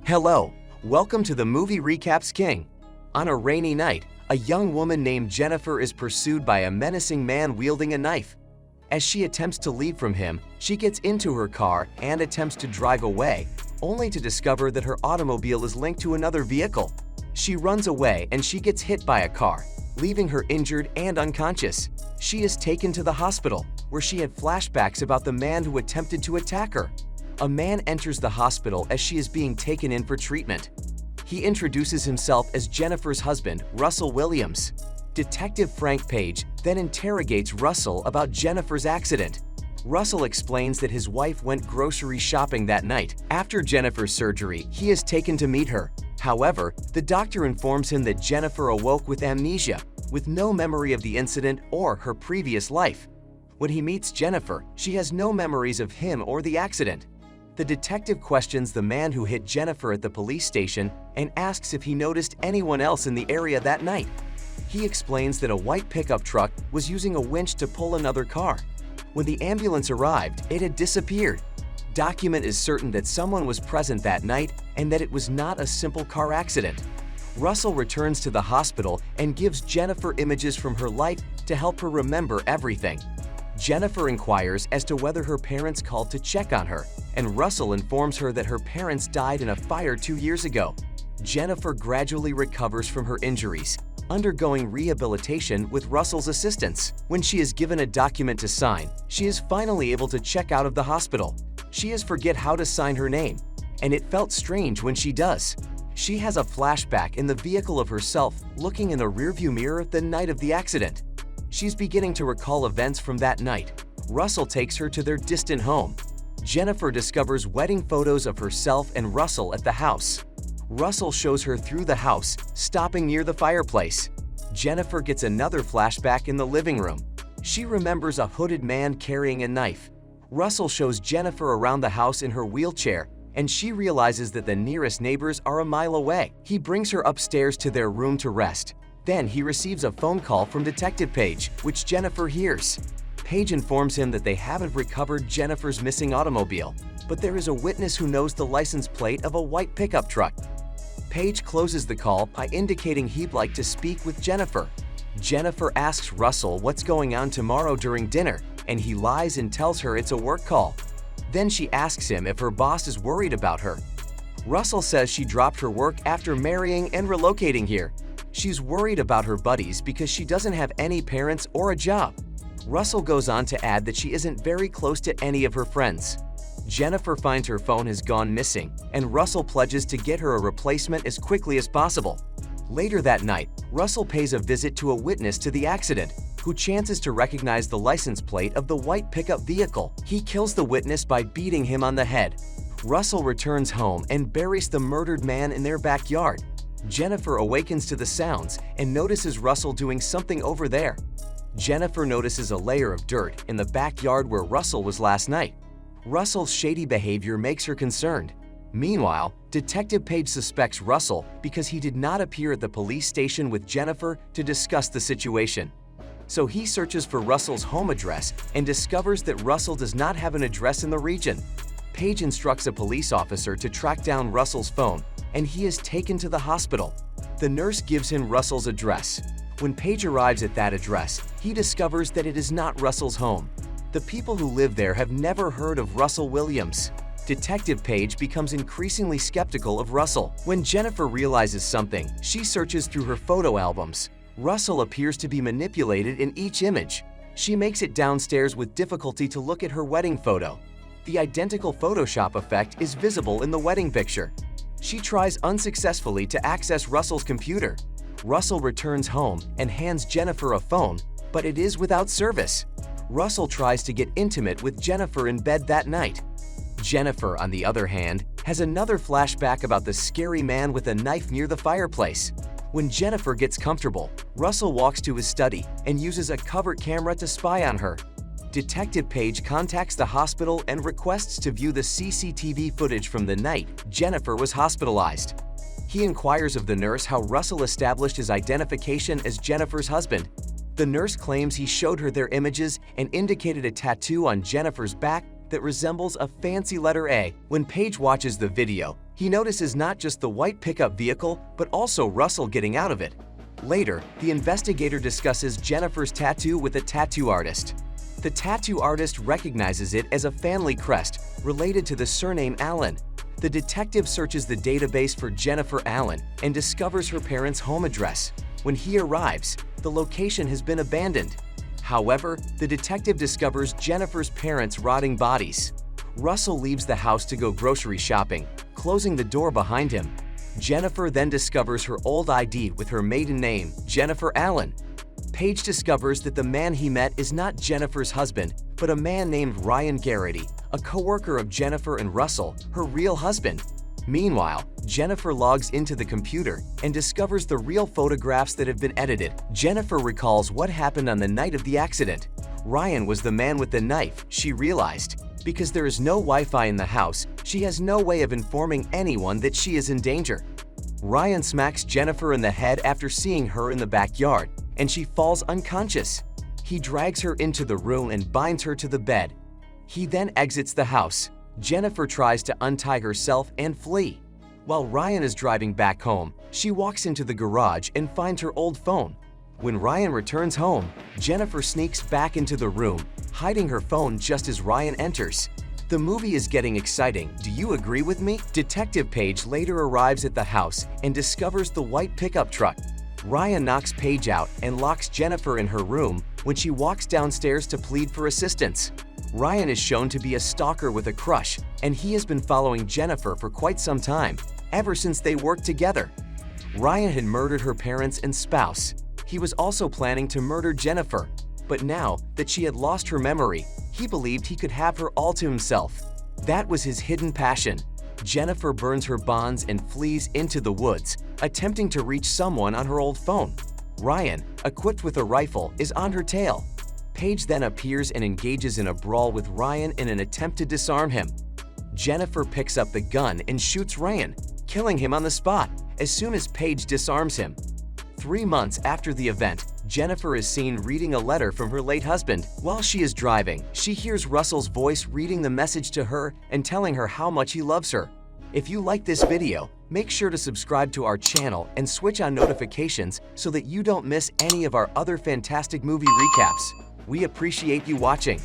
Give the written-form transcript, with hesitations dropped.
Hello, welcome to the Movie Recaps King. On a rainy night, a young woman named Jennifer is pursued by a menacing man wielding a knife. As she attempts to leave from him, she gets into her car and attempts to drive away, only to discover that her automobile is linked to another vehicle. She runs away and she gets hit by a car, leaving her injured and unconscious. She is taken to the hospital, where she had flashbacks about the man who attempted to attack her. A man enters the hospital as she is being taken in for treatment. He introduces himself as Jennifer's husband, Russell Williams. Detective Frank Page then interrogates Russell about Jennifer's accident. Russell explains that his wife went grocery shopping that night. After Jennifer's surgery, he is taken to meet her. However, the doctor informs him that Jennifer awoke with amnesia, with no memory of the incident or her previous life. When he meets Jennifer, she has no memories of him or the accident. The detective questions the man who hit Jennifer at the police station and asks if he noticed anyone else in the area that night. He explains that a white pickup truck was using a winch to pull another car. When the ambulance arrived, it had disappeared. Document is certain that someone was present that night and that it was not a simple car accident. Russell returns to the hospital and gives Jennifer images from her life to help her remember everything. Jennifer inquires as to whether her parents called to check on her, and Russell informs her that her parents died in a fire 2 years ago. Jennifer gradually recovers from her injuries, undergoing rehabilitation with Russell's assistance. When she is given a document to sign, she is finally able to check out of the hospital. She has forget how to sign her name, and it felt strange when she does. She has a flashback in the vehicle of herself looking in the rearview mirror the night of the accident. She's beginning to recall events from that night. Russell takes her to their distant home. Jennifer discovers wedding photos of herself and Russell at the house. Russell shows her through the house, stopping near the fireplace. Jennifer gets another flashback in the living room. She remembers a hooded man carrying a knife. Russell shows Jennifer around the house in her wheelchair, and she realizes that the nearest neighbors are a mile away. He brings her upstairs to their room to rest. Then he receives a phone call from Detective Page, which Jennifer hears. Page informs him that they haven't recovered Jennifer's missing automobile, but there is a witness who knows the license plate of a white pickup truck. Page closes the call by indicating he'd like to speak with Jennifer. Jennifer asks Russell what's going on tomorrow during dinner, and he lies and tells her it's a work call. Then she asks him if her boss is worried about her. Russell says she dropped her work after marrying and relocating here. She's worried about her buddies because she doesn't have any parents or a job. Russell goes on to add that she isn't very close to any of her friends. Jennifer finds her phone has gone missing, and Russell pledges to get her a replacement as quickly as possible. Later that night, Russell pays a visit to a witness to the accident, who chances to recognize the license plate of the white pickup vehicle. He kills the witness by beating him on the head. Russell returns home and buries the murdered man in their backyard. Jennifer awakens to the sounds and notices Russell doing something over there. Jennifer notices a layer of dirt in the backyard where Russell was last night. Russell's shady behavior makes her concerned. Meanwhile, Detective Page suspects Russell because he did not appear at the police station with Jennifer to discuss the situation. So he searches for Russell's home address and discovers that Russell does not have an address in the region. Page instructs a police officer to track down Russell's phone, and he is taken to the hospital. The nurse gives him Russell's address. When Page arrives at that address, he discovers that it is not Russell's home. The people who live there have never heard of Russell Williams. Detective Page becomes increasingly skeptical of Russell. When Jennifer realizes something, she searches through her photo albums. Russell appears to be manipulated in each image. She makes it downstairs with difficulty to look at her wedding photo. The identical Photoshop effect is visible in the wedding picture. She tries unsuccessfully to access Russell's computer. Russell returns home and hands Jennifer a phone, but it is without service. Russell tries to get intimate with Jennifer in bed that night. Jennifer, on the other hand, has another flashback about the scary man with a knife near the fireplace. When Jennifer gets comfortable, Russell walks to his study and uses a covert camera to spy on her. Detective Page contacts the hospital and requests to view the CCTV footage from the night Jennifer was hospitalized. He inquires of the nurse how Russell established his identification as Jennifer's husband. The nurse claims he showed her their images and indicated a tattoo on Jennifer's back that resembles a fancy letter A. When Page watches the video, He notices not just the white pickup vehicle, but also Russell getting out of it. Later, the investigator discusses Jennifer's tattoo with a tattoo artist. The tattoo artist recognizes it as a family crest related to the surname Allen. The detective searches the database for Jennifer Allen and discovers her parents' home address. When he arrives, the location has been abandoned. However, the detective discovers Jennifer's parents' rotting bodies. Russell leaves the house to go grocery shopping, closing the door behind him. Jennifer then discovers her old ID with her maiden name, Jennifer Allen. Paige discovers that the man he met is not Jennifer's husband, but a man named Ryan Garrity, a co-worker of Jennifer and Russell, her real husband. Meanwhile, Jennifer logs into the computer and discovers the real photographs that have been edited. Jennifer recalls what happened on the night of the accident. Ryan was the man with the knife, she realized. Because there is no Wi-Fi in the house, she has no way of informing anyone that she is in danger. Ryan smacks Jennifer in the head after seeing her in the backyard, and she falls unconscious. He drags her into the room and binds her to the bed. He then exits the house. Jennifer tries to untie herself and flee. While Ryan is driving back home, she walks into the garage and finds her old phone. When Ryan returns home, Jennifer sneaks back into the room, hiding her phone just as Ryan enters. The movie is getting exciting, do you agree with me? Detective Paige later arrives at the house and discovers the white pickup truck. Ryan knocks Paige out and locks Jennifer in her room when she walks downstairs to plead for assistance. Ryan is shown to be a stalker with a crush, and he has been following Jennifer for quite some time, ever since they worked together. Ryan had murdered her parents and spouse. He was also planning to murder Jennifer, but now that she had lost her memory, he believed he could have her all to himself. That was his hidden passion. Jennifer burns her bonds and flees into the woods, attempting to reach someone on her old phone. Ryan, equipped with a rifle, is on her tail. Paige then appears and engages in a brawl with Ryan in an attempt to disarm him. Jennifer picks up the gun and shoots Ryan, killing him on the spot as soon as Paige disarms him. 3 months after the event, Jennifer is seen reading a letter from her late husband. While she is driving, she hears Russell's voice reading the message to her and telling her how much he loves her. If you like this video, make sure to subscribe to our channel and switch on notifications so that you don't miss any of our other fantastic movie recaps. We appreciate you watching.